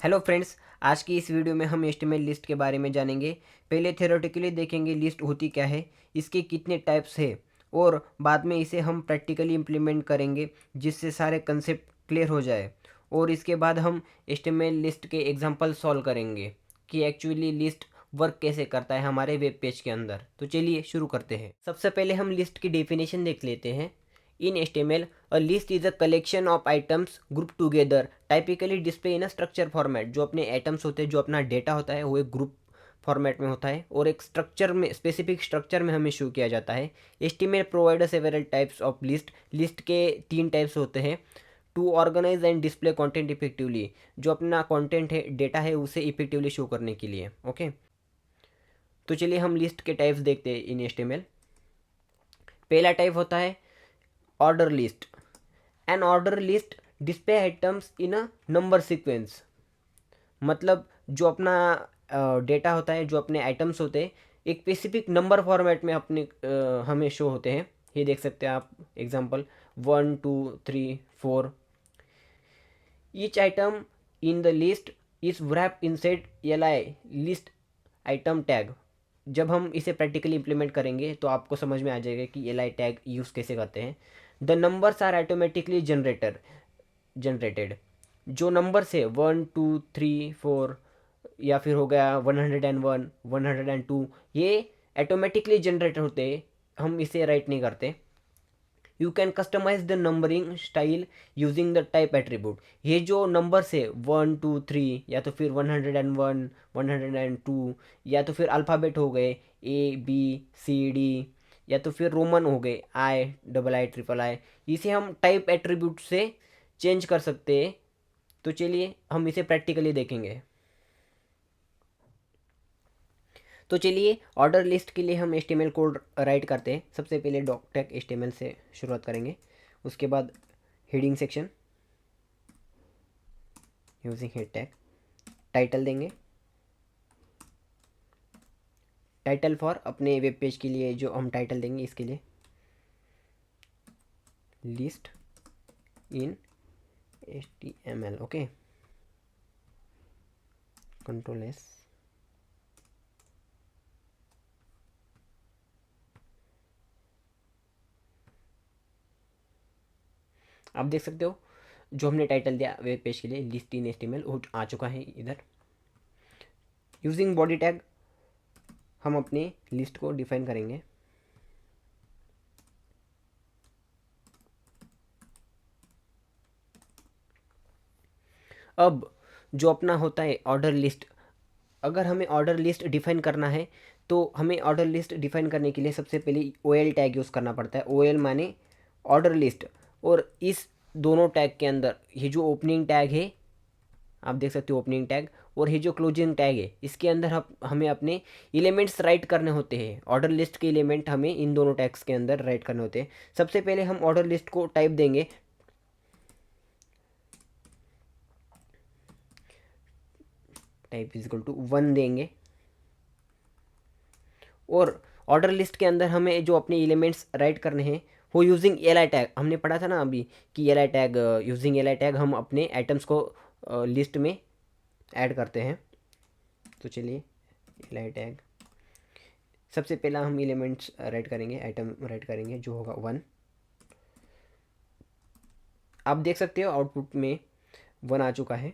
Hello friends, आज की इस वीडियो में हम एचटीएमएल लिस्ट के बारे में जानेंगे। पहले थ्योरेटिकली देखेंगे लिस्ट होती क्या है, इसके कितने टाइप्स है और बाद में इसे हम प्रैक्टिकली इम्प्लीमेंट करेंगे जिससे सारे कंसेप्ट क्लियर हो जाए। और इसके बाद हम एचटीएमएल लिस्ट के एग्जांपल सॉल्व करेंगे कि एक्चुअली लिस्ट वर्क कैसे करता है हमारे वेब पेज के अंदर। तो चलिए शुरू करते हैं। सबसे पहले हम लिस्ट की डेफिनेशन देख लेते हैं। In HTML, a list is a collection of items grouped together, typically display in a structure format। जो अपने आइटम्स होते हैं, जो अपना डेटा होता है, वो एक ग्रुप फॉर्मेट में होता है और एक स्ट्रक्चर में, स्पेसिफिक स्ट्रक्चर में हमें शो किया जाता है। HTML provide several types of list. List के 3 टाइप्स होते हैं। To organize and display content effectively, जो अपना कंटेंट है, डेटा है, उसे इफेक्टिवली शो करने के लिए। ओके, तो चलिए हम लिस्ट के टाइप्स देखते हैं इन HTML। पहला टाइप होता है order list. An order list display items in a number sequence. मतलब जो अपना डेटा होता है, जो अपने आइटम्स होते हैं, एक स्पेसिफिक नंबर फॉर्मेट में अपने हमें शो होते हैं। ये देख सकते हैं आप example 1 2 3 4। Each item in the list is wrapped inside li list item tag. जब हम इसे प्रैक्टिकली इम्प्लीमेंट करेंगे तो आपको समझ में आ जाएगा कि li टैग यूज़ कैसे करते हैं। The numbers are automatically generated. जो नंबर्स है 1 2 3 4 या फिर हो गया 101 102, ये ऑटोमेटिकली जनरेट होते हैं, हम इसे राइट नहीं करते। You can customize the numbering style using the type attribute. ये जो नंबर्स है 1 2 3 या तो फिर 101 102 या तो फिर अल्फ़ाबेट हो गए ABCD या तो फिर रोमन हो गए II, इसे हम टाइप एट्रीब्यूट से चेंज कर सकते हैं। तो चलिए हम इसे प्रैक्टिकली देखेंगे। तो चलिए ऑर्डर लिस्ट के लिए हम HTML कोड राइट करते हैं। सबसे पहले डॉक्टेक HTML से शुरुआत करेंगे। उसके बाद heading section using head tag. Title देंगे, टाइटल फॉर अपने वेब पेज के लिए जो हम टाइटल देंगे इसके लिए लिस्ट इन HTML। Okay, Ctrl+S। आप देख सकते हो जो हमने टाइटल दिया वेब पेज के लिए लिस्ट इन HTML वो आ चुका है इधर। यूजिंग बॉडी टैग हम अपनी लिस्ट को डिफाइन करेंगे। अब जो अपना होता है ऑर्डर लिस्ट, अगर हमें ऑर्डर लिस्ट डिफाइन करना है तो हमें ऑर्डर लिस्ट डिफाइन करने के लिए सबसे पहले OL टैग यूज़ करना पड़ता है। OL माने ऑर्डर लिस्ट। और इस दोनों टैग के अंदर ये जो ओपनिंग टैग है, आप देख सकते हो ओपनिंग टैग, और ये जो क्लोजिंग टैग है, इसके अंदर हमें अपने एलिमेंट्स राइट करने होते हैं। ऑर्डर लिस्ट के एलिमेंट हमें इन दोनों टैग्स के अंदर राइट करने होते हैं। सबसे पहले हम ऑर्डर लिस्ट को टाइप देंगे, टाइप इज इक्वल टू 1 देंगे। और ऑर्डर लिस्ट के अंदर हमें जो अपने एलिमेंट्स राइट करने हैं वो यूजिंग li टैग, हमने पढ़ा था ना अभी कि li tag, using li tag हम अपने आइटम्स को लिस्ट में ऐड करते हैं। तो चलिए li टैग सबसे पहला हम एलिमेंट्स राइट करेंगे, आइटम राइट करेंगे जो होगा 1। आप देख सकते हो आउटपुट में 1 आ चुका है।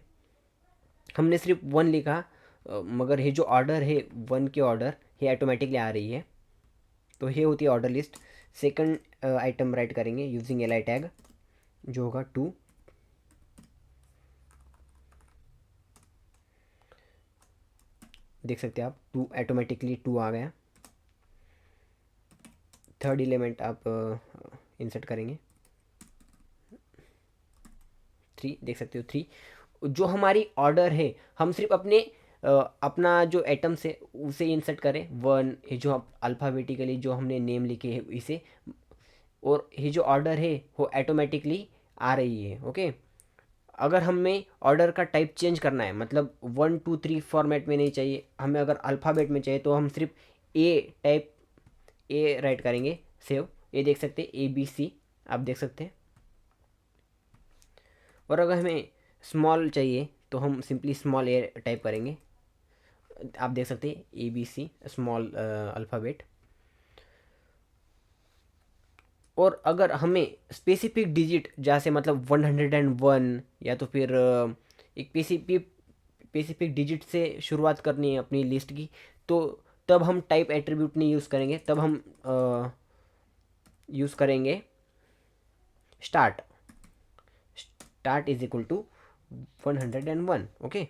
हमने सिर्फ 1 लिखा, मगर ये जो ऑर्डर है 1 के ऑर्डर ये ऑटोमेटिकली आ रही है। तो ये होती है order list. Second item right करेंगे यूजिंग li टैग जो होगा 2। देख सकते हैं आप 2 ऑटोमेटिकली 2 आ गया। थर्ड एलिमेंट आप इंसर्ट करेंगे 3, देख सकते हो 3। जो हमारी ऑर्डर है हम सिर्फ अपने अपना जो आइटम्स है उसे इंसर्ट करें 1, ये जो अल्फ़ाबेटिकली जो हमने नेम लिखे हैं इसे, और ये जो ऑर्डर है वो ऑटोमेटिकली आ रही है। ओके, अगर हमें ऑर्डर का टाइप चेंज करना है, मतलब 1 2 3 फॉर्मेट में नहीं चाहिए हमें, अगर अल्फ़ाबेट में चाहिए तो हम सिर्फ टाइप ए राइट करेंगे, सेव। ये देख सकते हैं ABC, आप देख सकते हैं। और अगर हमें स्मॉल चाहिए तो हम सिंपली स्मॉल ए टाइप करेंगे। आप देख सकते हैं ABC स्मॉल अल्फ़ाबेट। और अगर हमें स्पेसिफिक डिजिट जहाँ से मतलब 101 या तो फिर एक स्पेसिफिक डिजिट से शुरुआत करनी है अपनी लिस्ट की, तो तब हम टाइप एट्रीब्यूट नहीं यूज़ करेंगे, तब हम यूज़ करेंगे start. Start is equal to 101। Okay,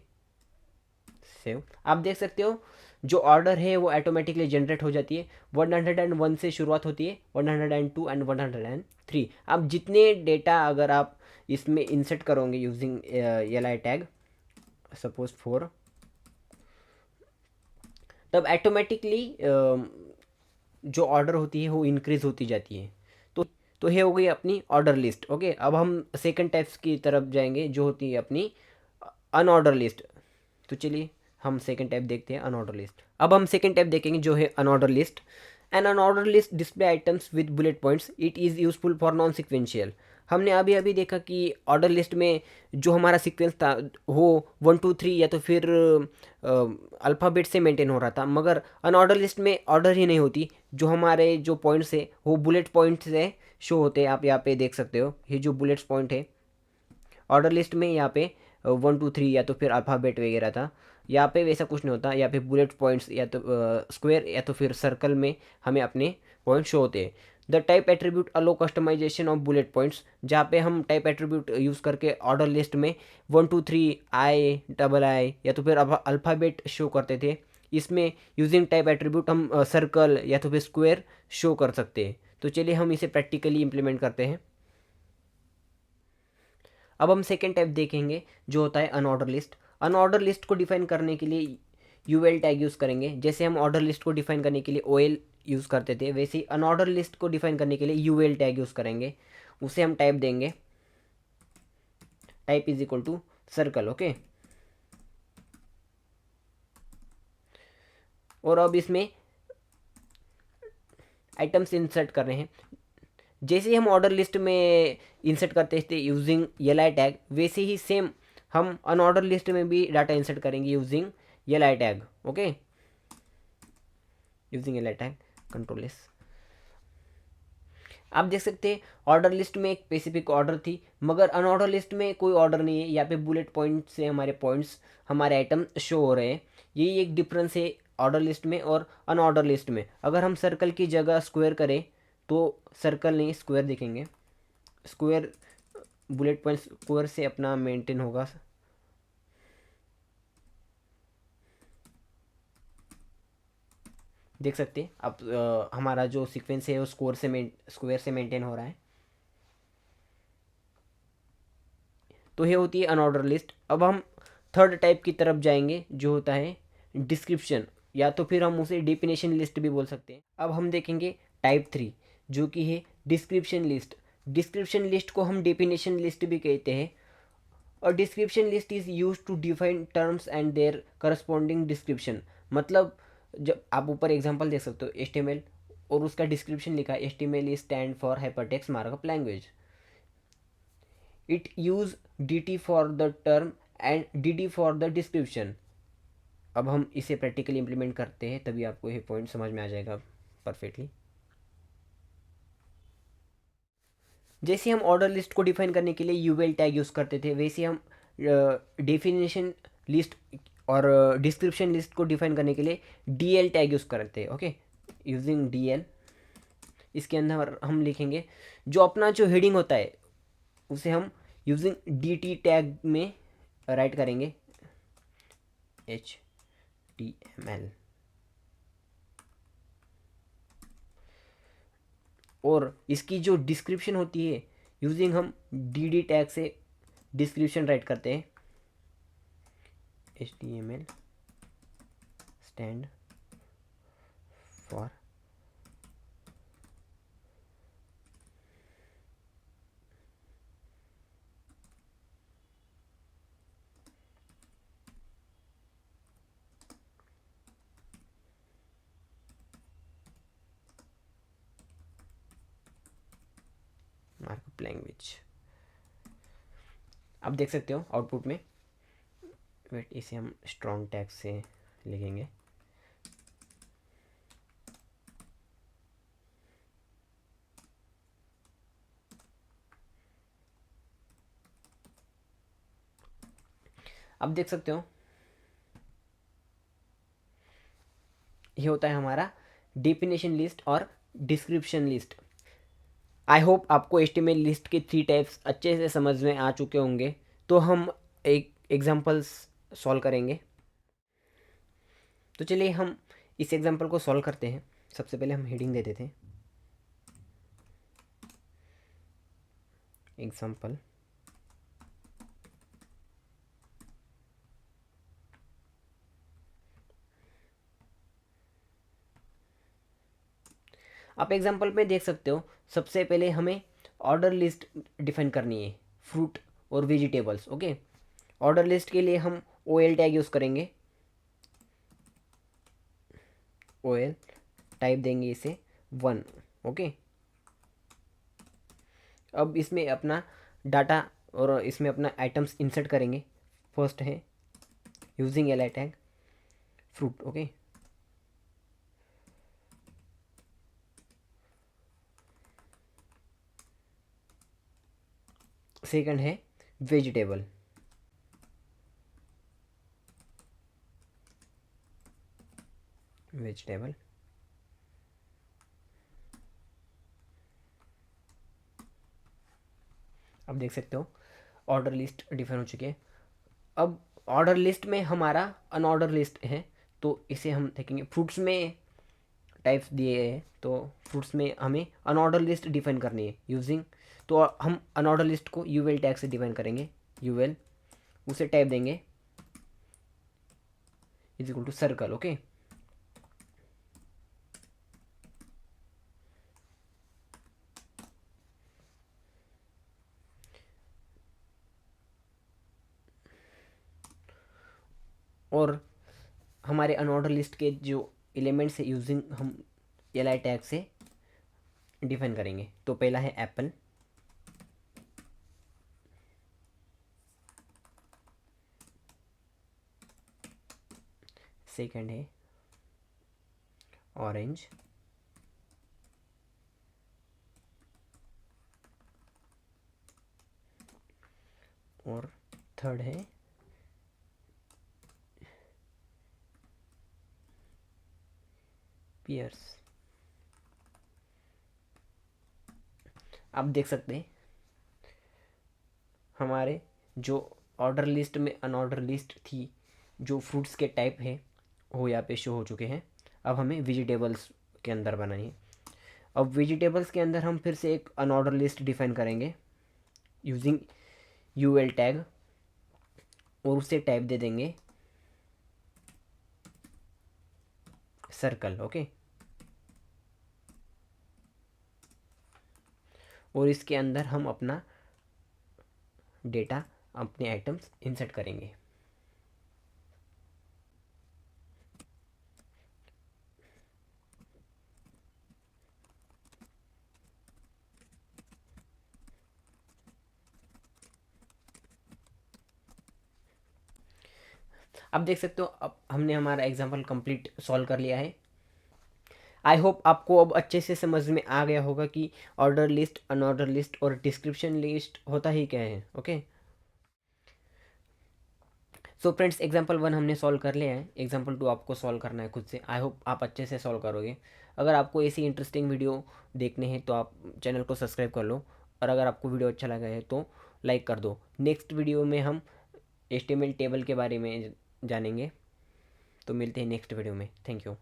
save. आप देख सकते हो जो ऑर्डर है वो ऑटोमेटिकली जनरेट हो जाती है। 101 से शुरुआत होती है, 102 एंड 103। अब जितने डेटा अगर आप इसमें इंसर्ट करोगे यूजिंग li टैग, सपोज 4, तब ऑटोमेटिकली जो ऑर्डर होती है वो इंक्रीज होती जाती है। तो ये हो गई अपनी ऑर्डर लिस्ट। ओके, अब हम सेकंड टाइप्स की तरफ जाएंगे जो होती है अपनी अनऑर्डर लिस्ट। तो चलिए हम सेकंड टाइप देखते हैं, अनऑर्डर लिस्ट। अब हम सेकंड टाइप देखेंगे जो है unorder list. An unorder list display items with bullet points, it is useful for non sequential. हमने अभी अभी देखा कि ऑर्डर लिस्ट में जो हमारा सीक्वेंस था वो 1 2 3 या तो फिर अल्फ़ाबेट से मेंटेन हो रहा था, मगर अनऑर्डर लिस्ट में ऑर्डर ही नहीं होती। जो हमारे जो पॉइंट्स है वो बुलेट पॉइंट से शो होते हैं। आप यहाँ पे देख सकते हो ये जो बुलेट्स पॉइंट है ऑर्डर लिस्ट में, यहाँ पे 1 2 3 या तो फिर अल्फ़ाबेट वगैरह था। यहाँ पे वैसा कुछ नहीं होता, यहाँ पे बुलेट पॉइंट्स या तो स्क्वायर या तो फिर सर्कल में हमें अपने पॉइंट शो होते हैं। The type attribute allow customization of bullet points, जहाँ पे हम टाइप एट्रीब्यूट यूज़ करके ऑर्डर लिस्ट में 1 2 3 I या तो फिर अल्फ़ाबेट शो करते थे। इसमें यूजिंग टाइप एट्रीब्यूट हम सर्कल या तो फिर स्क्वायर शो कर सकते हैं। तो चलिए हम इसे प्रैक्टिकली इम्प्लीमेंट करते हैं। अब हम सेकेंड टाइप देखेंगे जो होता है अनऑर्डर लिस्ट। अनऑर्डर लिस्ट को डिफाइन करने के लिए यूएल टैग यूज़ करेंगे। जैसे हम ऑर्डर लिस्ट को डिफाइन करने के लिए ओएल यूज़ करते थे, वैसे ही अनऑर्डर लिस्ट को डिफाइन करने के लिए यूएल टैग यूज़ करेंगे। उसे हम टाइप देंगे, type is equal to circle. Okay, और अब इसमें आइटम्स इंसर्ट कर रहे हैं। जैसे ही हम ऑर्डर लिस्ट में इंसर्ट करते थे यूजिंग li टैग, वैसे ही सेम हम अनऑर्डर लिस्ट में भी डाटा इंसर्ट करेंगे using li tag. Okay, using li tag control S. आप देख सकते हैं ऑर्डर लिस्ट में एक स्पेसिफिक ऑर्डर थी, मगर अनऑर्डर लिस्ट में कोई ऑर्डर नहीं है। यहाँ पे बुलेट पॉइंट से हमारे पॉइंट्स, हमारे आइटम शो हो रहे हैं। यही एक डिफरेंस है ऑर्डर लिस्ट में और अनऑर्डर लिस्ट में। अगर हम सर्कल की जगह स्क्वायर करें तो सर्कल नहीं स्क्वायर दिखेंगे। स्क्वायर बुलेट पॉइंट स्क्वायर से अपना मेंटेन होगा। देख सकते हैं अब हमारा जो सीक्वेंस है वो स्क्वायर से मेंटेन हो रहा है। तो ये होती है अनऑर्डर लिस्ट। अब हम थर्ड टाइप की तरफ जाएंगे जो होता है डिस्क्रिप्शन, या तो फिर हम उसे डेफिनेशन लिस्ट भी बोल सकते हैं। अब हम देखेंगे टाइप 3 जो कि है डिस्क्रिप्शन लिस्ट। डिस्क्रिप्शन लिस्ट को हम डेफिनेशन लिस्ट भी कहते हैं। और description list is use to define terms and their corresponding description. मतलब जब आप ऊपर एग्जांपल देख सकते हो HTML और उसका डिस्क्रिप्शन लिखा है HTML is stand for hypertext markup language. It use DT for the term and DD for the description. अब हम इसे प्रैक्टिकली इम्प्लीमेंट करते हैं, तभी आपको ये पॉइंट समझ में आ जाएगा परफेक्टली। जैसे हम ऑर्डर लिस्ट को डिफाइन करने के लिए यूएल टैग यूज़ करते थे, वैसे हम डेफिनेशन लिस्ट और डिस्क्रिप्शन लिस्ट को डिफाइन करने के लिए DL टैग यूज़ करते हैं। ओके, यूजिंग DL इसके अंदर हम लिखेंगे जो अपना जो हेडिंग होता है उसे हम यूजिंग DT टैग में राइट करेंगे, HTML। और इसकी जो डिस्क्रिप्शन होती है यूजिंग हम DD टैग से डिस्क्रिप्शन राइट करते हैं, HTML stand for markup language. आप देख सकते हो आउटपुट में वेट, इसे हम स्ट्रॉन्ग टैग से लिखेंगे। अब देख सकते हो ये होता है हमारा डेफिनेशन लिस्ट और डिस्क्रिप्शन लिस्ट। आई होप आपको HTML लिस्ट के 3 टाइप्स अच्छे से समझ में आ चुके होंगे। तो हम एक एग्जांपल्स सॉल्व करेंगे। तो चलिए हम इस एग्जांपल को सॉल्व करते हैं। सबसे पहले हम हेडिंग दे देते हैं, एग्जांपल। आप एग्जांपल में देख सकते हो सबसे पहले हमें ऑर्डर लिस्ट डिफाइन करनी है, फ्रूट और वेजिटेबल्स। ओके, ऑर्डर लिस्ट के लिए हम OL टैग यूज़ करेंगे। OL टाइप देंगे इसे 1। ओके, अब इसमें अपना डाटा और इसमें अपना आइटम्स इंसर्ट करेंगे। फर्स्ट है using LI tag fruit. Okay, second है वेजिटेबल। वेजिटेबल अब देख सकते हो ऑर्डर लिस्ट डिफाइन हो चुकी है। अब ऑर्डर लिस्ट में हमारा अनऑर्डर लिस्ट है, तो इसे हम देखेंगे। फ्रूट्स में टाइप्स दिए हैं, तो फ्रूट्स में हमें अनऑर्डर लिस्ट डिफाइन करनी है यूजिंग। तो हम अनऑर्डर लिस्ट को यूएल टैग से डिफाइन करेंगे। यूएल उसे टाइप देंगे is equal to circle. Okay, और हमारे अनऑर्डर लिस्ट के जो एलिमेंट्स है यूजिंग हम LI टैग से डिफाइन करेंगे। तो पहला है एप्पल, सेकंड है ऑरेंज, और थर्ड है पियर्स। आप देख सकते हैं हमारे जो ऑर्डर लिस्ट में अनऑर्डर लिस्ट थी, जो फ्रूट्स के टाइप है वो यहाँ पे शो हो चुके हैं। अब हमें वेजिटेबल्स के अंदर बनानी है। अब वेजिटेबल्स के अंदर हम फिर से एक अनऑर्डर लिस्ट डिफाइन करेंगे यूजिंग UL टैग, और उसे टाइप दे देंगे सर्कल। ओके, और इसके अंदर हम अपना डेटा, अपने आइटम्स इंसर्ट करेंगे। अब देख सकते हो अब हमने हमारा एग्जाम्पल कंप्लीट सॉल्व कर लिया है। आई होप आपको अब अच्छे से समझ में आ गया होगा कि ऑर्डर लिस्ट, अनऑर्डर लिस्ट और डिस्क्रिप्शन लिस्ट होता ही क्या है। ओके, सो फ्रेंड्स, एग्जाम्पल 1 हमने सॉल्व कर लिया है। एग्जाम्पल 2 आपको सॉल्व करना है खुद से। आई होप आप अच्छे से सॉल्व करोगे। अगर आपको ऐसी इंटरेस्टिंग वीडियो देखने हैं तो आप चैनल को सब्सक्राइब कर लो, और अगर आपको वीडियो अच्छा लगा है तो लाइक कर दो। नेक्स्ट वीडियो में हम HTML टेबल के बारे में जानेंगे। तो मिलते हैं नेक्स्ट वीडियो में। Thank you.